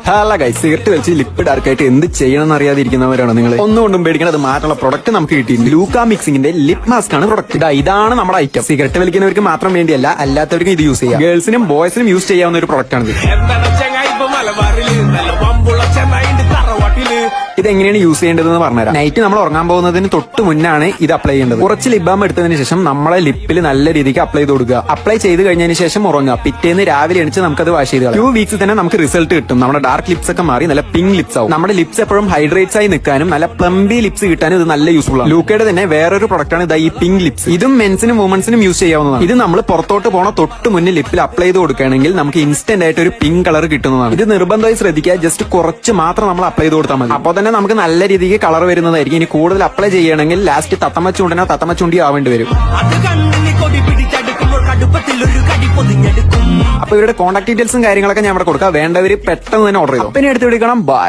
Hello guys, cigarette വലിച്ച് lip dark ആയിട്ട് എന്ത് ചെയ്യണമെന്ന് അറിയാതിരിക്കുന്നവരാണ് നിങ്ങൾ. ഒന്നുകൊണ്ടും പേടിക്കണം, അത് മാറ്റുള്ള പ്രൊഡക്റ്റ് നമുക്ക് കിട്ടിയിട്ടുണ്ട്. ലൂക്ക മിക്സിംഗിന്റെ ലിപ് മാസ്ക് ആണ് പ്രൊഡക്റ്റ്. ഇതാണ് നമ്മുടെ ഐറ്റം. സിഗരറ്റ് വലിക്കുന്നവർക്ക് മാത്രം വേണ്ടിയല്ല, അല്ലാത്തവർക്കും ഇത് യൂസ് ചെയ്യാം. ഗേൾസിനും ബോയ്സിനും യൂസ് ചെയ്യാവുന്ന ഒരു പ്രൊഡക്റ്റ് ആണ് ഇത് എങ്ങനെയാണ് യൂസ് ചെയ്യേണ്ടതെന്ന് പറഞ്ഞുതരാം. നൈറ്റ് നമ്മൾ ഉറങ്ങാൻ പോകുന്നതിന് തൊട്ട് മുന്നാണ് ഇത് അപ്ലൈ ചെയ്യേണ്ടത്. കുറച്ച് ലിപ് ബാം എടുത്തതിന് ശേഷം നമ്മളെ ലിപ്പിൽ നല്ല രീതിക്ക് അപ്ലൈ ചെയ്ത് കൊടുക്കുക. അപ്ലൈ ചെയ്ത് കഴിഞ്ഞതിന് ശേഷം ഉറങ്ങുക. പിറ്റേന്ന് രാവിലെ എണിച്ച് നമുക്കത് വാഷ് ചെയ്ത് 2 വീക്സ് തന്നെ നമുക്ക് റിസൾട്ട് കിട്ടും. നമ്മുടെ ഡാർക്ക് ലിപ്സ് ഒക്കെ മാറി നല്ല പിങ്ക് ലിപ്സ് ആവും. നമ്മുടെ ലിപ്സ് എപ്പോഴും ഹൈഡ്രേറ്റ്സ് ആയി നിൽക്കാനും നല്ല പ്ലംബി ലിപ്സ് കിട്ടാനും ഇത് നല്ല യൂസ്ഫുൾ ആണ്. ലൂക്കയുടെ തന്നെ വേറൊരു പ്രൊഡക്റ്റ് ആണ് ഈ പിങ്ക് ലിപ്സ്. ഇതും മെൻസിനും വുമൻസിനും യൂസ് ചെയ്യാവുന്നതാണ്. ഇത് നമ്മൾ പുറത്തോട്ട് പോണ തൊട്ട് മുന്നിൽ ലിപ്പിൽ അപ്ലൈ ചെയ്ത് കൊടുക്കുകയാണെങ്കിൽ നമുക്ക് ഇൻസ്റ്റന്റ് ആയിട്ട് ഒരു പിങ്ക് കളർ കിട്ടുന്നതാണ്. ഇത് നിർബന്ധമായി ശ്രദ്ധിക്കുക. ജസ്റ്റ് കുറച്ച് മാത്രം നമ്മൾ അപ്ലൈ ചെയ്ത് കൊടുത്താൽ മതി. അപ്പോൾ തന്നെ നമുക്ക് നല്ല രീതിക്ക് കളർ വരുന്നതായിരിക്കും. ഇനി കൂടുതൽ അപ്ലൈ ചെയ്യണമെങ്കിൽ ലാസ്റ്റ് തത്തമ്മ ചൂണ്ടനോ തത്തമ്മ ചൂണ്ടിയോ ആവേണ്ടി വരും. അപ്പൊ ഇവരുടെ കോൺടാക്ട് ഡീറ്റെയിൽസും കാര്യങ്ങളൊക്കെ ഞാൻ ഇവിടെ കൊടുക്കാം. വേണ്ടവര് പെട്ടെന്ന് തന്നെ ഓർഡർ ചെയ്തു. പിന്നെ എടുത്ത് വിളിക്കണം. ബൈ.